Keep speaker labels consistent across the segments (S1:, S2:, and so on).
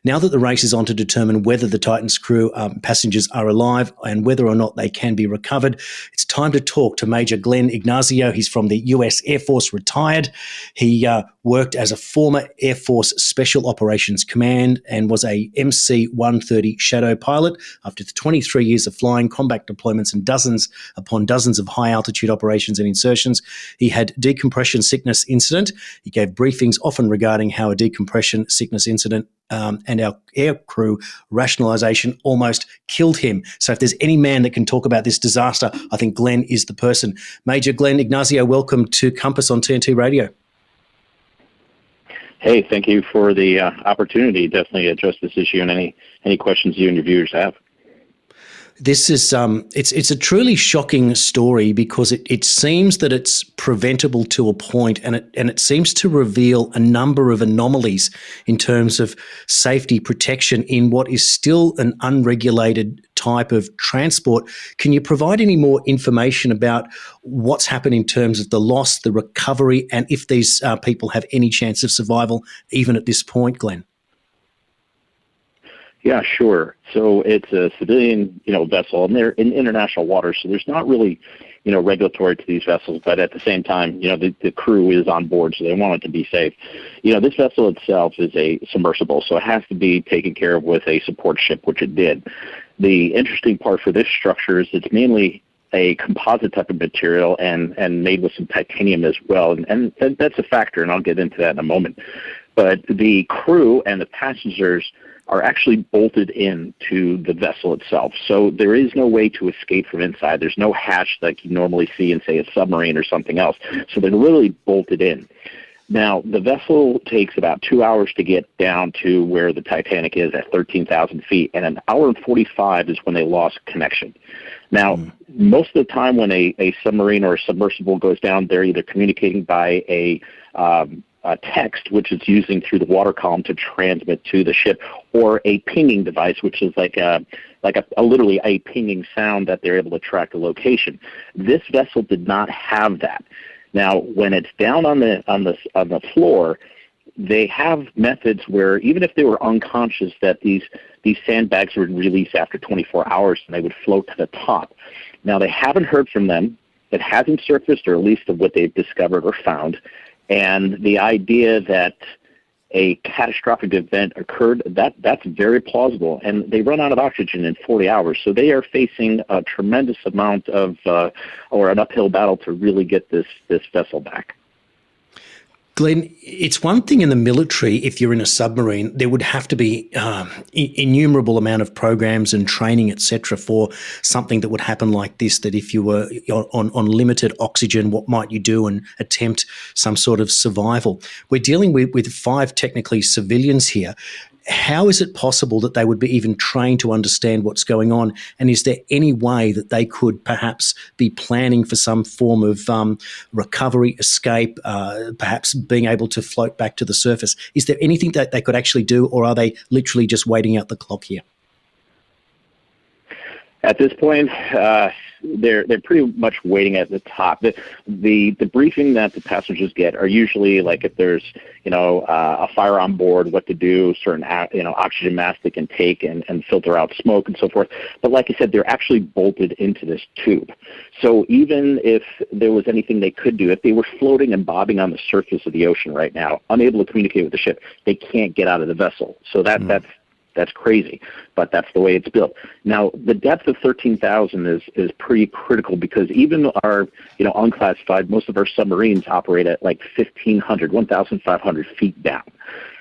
S1: Now that the race is on to determine whether the Titan's crew passengers are alive and whether or not they can be recovered, it's time to talk to Major Glenn Ignazio. He's from the US Air Force, retired. He worked as a former Air Force Special Operations Command and was a MC-130 Shadow pilot. After 23 years of flying, combat deployments, and dozens upon dozens of high-altitude operations and insertions, he had decompression sickness incident. He gave briefings often regarding how a decompression sickness incident and our air crew rationalisation almost killed him. So if there's any man that can talk about this disaster, I think Glenn is the person. Major Glenn Ignazio, welcome to Compass on TNT Radio.
S2: Hey, thank you for the opportunity. Definitely address this issue and any questions you and your viewers have.
S1: This is it's a truly shocking story because it seems that it's preventable to a point, and it seems to reveal a number of anomalies in terms of safety protection in what is still an unregulated type of transport. Can you provide any more information about what's happened in terms of the loss, the recovery, and if these people have any chance of survival even at this point, Glenn?
S2: Yeah, sure. So it's a civilian, vessel, and they're in international waters, so there's not really, regulatory to these vessels. But at the same time, the crew is on board, so they want it to be safe. This vessel itself is a submersible, so it has to be taken care of with a support ship, which it did. The interesting part for this structure is it's mainly a composite type of material and made with some titanium as well, and that's a factor, and I'll get into that in a moment. But the crew and the passengers are actually bolted into the vessel itself. So there is no way to escape from inside. There's no hatch like you normally see in, say, a submarine or something else. So they're literally bolted in. Now, the vessel takes about 2 hours to get down to where the Titanic is at 13,000 feet, and 1 hour and 45 is when they lost connection. Now, most of the time when a submarine or a submersible goes down, they're either communicating by a text, which is using through the water column to transmit to the ship, or a pinging device, which is like a literally a pinging sound that they're able to track a location. This vessel did not have that. Now, when it's down on the floor, they have methods where even if they were unconscious, that these sandbags would release after 24 hours and they would float to the top. Now, they haven't heard from them. It hasn't surfaced, or at least of what they've discovered or found. And the idea that a catastrophic event occurred, that's very plausible. And they run out of oxygen in 40 hours. So they are facing a tremendous amount of, or an uphill battle to really get this vessel back.
S1: Glenn, it's one thing in the military, if you're in a submarine, there would have to be innumerable amount of programs and training, etc., for something that would happen like this, that if you were on limited oxygen, what might you do and attempt some sort of survival? We're dealing with 5 technically civilians here. How is it possible that they would be even trained to understand what's going on? And is there any way that they could perhaps be planning for some form of recovery, escape, perhaps being able to float back to the surface? Is there anything that they could actually do, or are they literally just waiting out the clock here?
S2: At this point, they're pretty much waiting at the top. The briefing that the passengers get are usually like if there's a fire on board, what to do, certain oxygen masks they can take and filter out smoke and so forth. But like I said, they're actually bolted into this tube. So even if there was anything they could do, if they were floating and bobbing on the surface of the ocean right now, unable to communicate with the ship, they can't get out of the vessel. So that's crazy, but that's the way it's built. Now, the depth of 13,000 is pretty critical, because even our, unclassified, most of our submarines operate at like 1,500 feet down.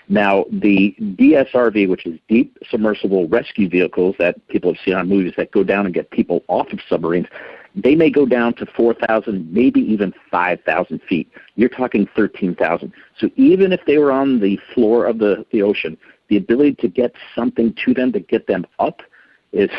S2: Now, the DSRV, which is Deep Submersible Rescue Vehicles that people have seen on movies that go down and get people off of submarines, they may go down to 4,000, maybe even 5,000 feet. You're talking 13,000. So even if they were on the floor of the ocean, the ability to get something to them to get them up is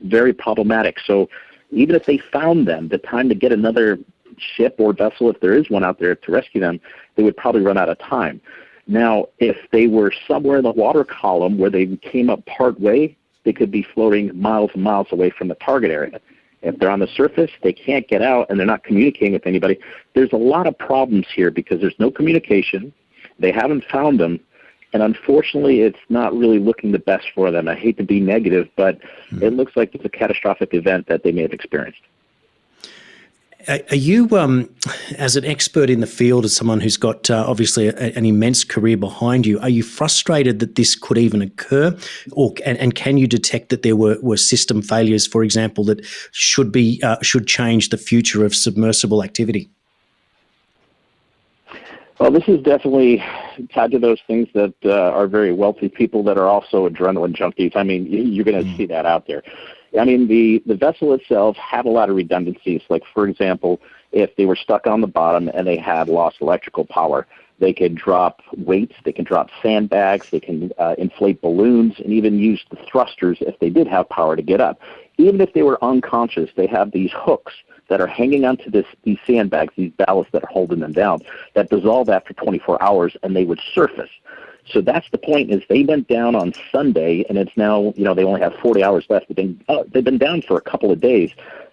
S2: very problematic. So even if they found them, the time to get another ship or vessel, if there is one out there to rescue them, they would probably run out of time. Now, if they were somewhere in the water column where they came up part way, they could be floating miles and miles away from the target area. If they're on the surface, they can't get out and they're not communicating with anybody. There's a lot of problems here because there's no communication. They haven't found them. And unfortunately, it's not really looking the best for them. I hate to be negative, but it looks like it's a catastrophic event that they may have experienced.
S1: Are you, as an expert in the field, as someone who's got obviously an immense career behind you, are you frustrated that this could even occur, and can you detect that there were system failures, for example, that should change the future of submersible activity?
S2: Well, this is definitely tied to those things that are very wealthy people that are also adrenaline junkies. I mean, you're going to see that out there. I mean, the vessel itself had a lot of redundancies. Like, for example, if they were stuck on the bottom and they had lost electrical power, they could drop weights, they can drop sandbags, they can inflate balloons, and even use the thrusters if they did have power to get up. Even if they were unconscious, they have these hooks that are hanging onto these sandbags, these ballasts that are holding them down, that dissolve after 24 hours, and they would surface. So that's the point, is they went down on Sunday, and it's now, they only have 40 hours left. They've been down for a couple of days,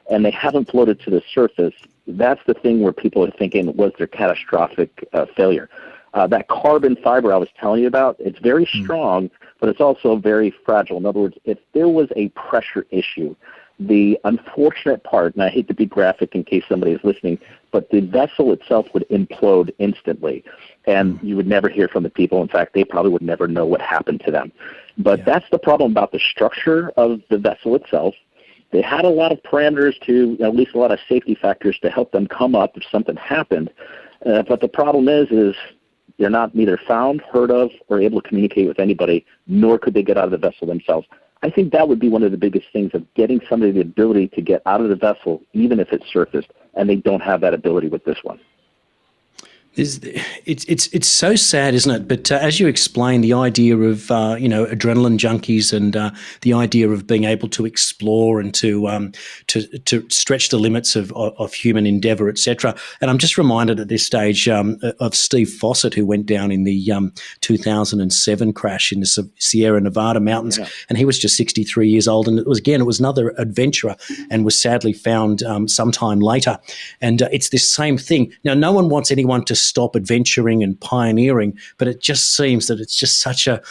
S2: and they haven't floated to the surface. That's the thing where people are thinking, was there catastrophic failure? That carbon fiber I was telling you about, it's very strong, but it's also very fragile. In other words, if there was a pressure issue, the unfortunate part, and I hate to be graphic in case somebody is listening, but the vessel itself would implode instantly, and you would never hear from the people. In fact, they probably would never know what happened to them. But that's the problem about the structure of the vessel itself. They had a lot of parameters to, at least a lot of safety factors to help them come up if something happened. But the problem is they're not neither found, heard of, or able to communicate with anybody, nor could they get out of the vessel themselves. I think that would be one of the biggest things, of getting somebody the ability to get out of the vessel, even if it's surfaced, and they don't have that ability with this one.
S1: It's so sad, isn't it? But as you explain, the idea of adrenaline junkies and the idea of being able to explore and to stretch the limits of human endeavour, etc. And I'm just reminded at this stage of Steve Fossett, who went down in the 2007 crash in the Sierra Nevada mountains, and he was just 63 years old. And it was another adventurer, and was sadly found sometime later. And it's this same thing. Now, no one wants anyone to stop adventuring and pioneering, but it just seems that it's just such a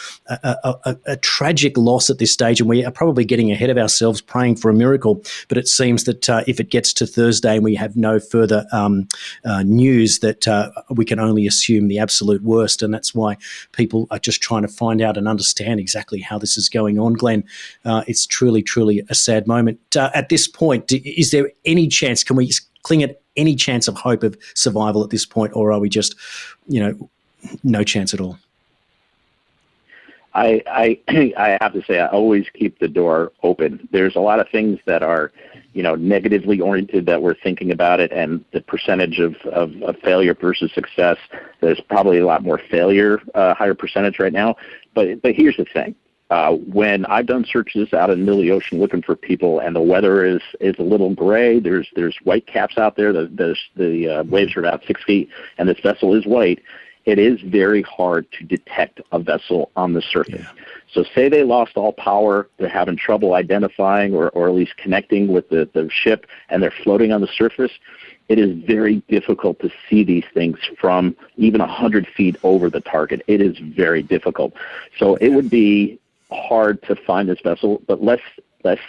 S1: tragic loss at this stage, and we are probably getting ahead of ourselves praying for a miracle. But it seems that if it gets to Thursday and we have no further news, that we can only assume the absolute worst, and that's why people are just trying to find out and understand exactly how this is going on. Glenn, it's truly, truly a sad moment. At this point, is there any chance, can we cling at any chance of hope of survival at this point, or are we just, no chance at all?
S2: I have to say, I always keep the door open. There's a lot of things that are, negatively oriented that we're thinking about it, and the percentage of failure versus success, there's probably a lot more failure, higher percentage right now. But here's the thing. When I've done searches out in the middle of the ocean looking for people, and the weather is a little gray, there's white caps out there, the waves are about 6 feet, and this vessel is white, it is very hard to detect a vessel on the surface. Yeah. So say they lost all power, they're having trouble identifying or at least connecting with the ship, and they're floating on the surface, it is very difficult to see these things from even 100 feet over the target. It is very difficult. So it would be hard to find this vessel, but let's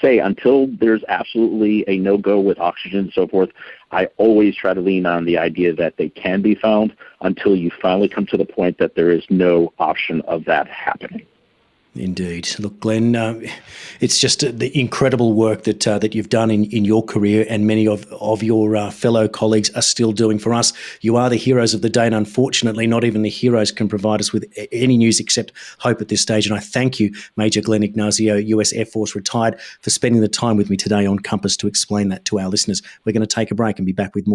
S2: say until there's absolutely a no-go with oxygen and so forth, I always try to lean on the idea that they can be found until you finally come to the point that there is no option of that happening.
S1: Indeed. Look, Glenn, it's just the incredible work that you've done in your career, and many of your fellow colleagues are still doing for us. You are the heroes of the day, and unfortunately not even the heroes can provide us with any news except hope at this stage. And I thank you, Major Glenn Ignazio, US Air Force retired, for spending the time with me today on Compass to explain that to our listeners. We're going to take a break and be back with more.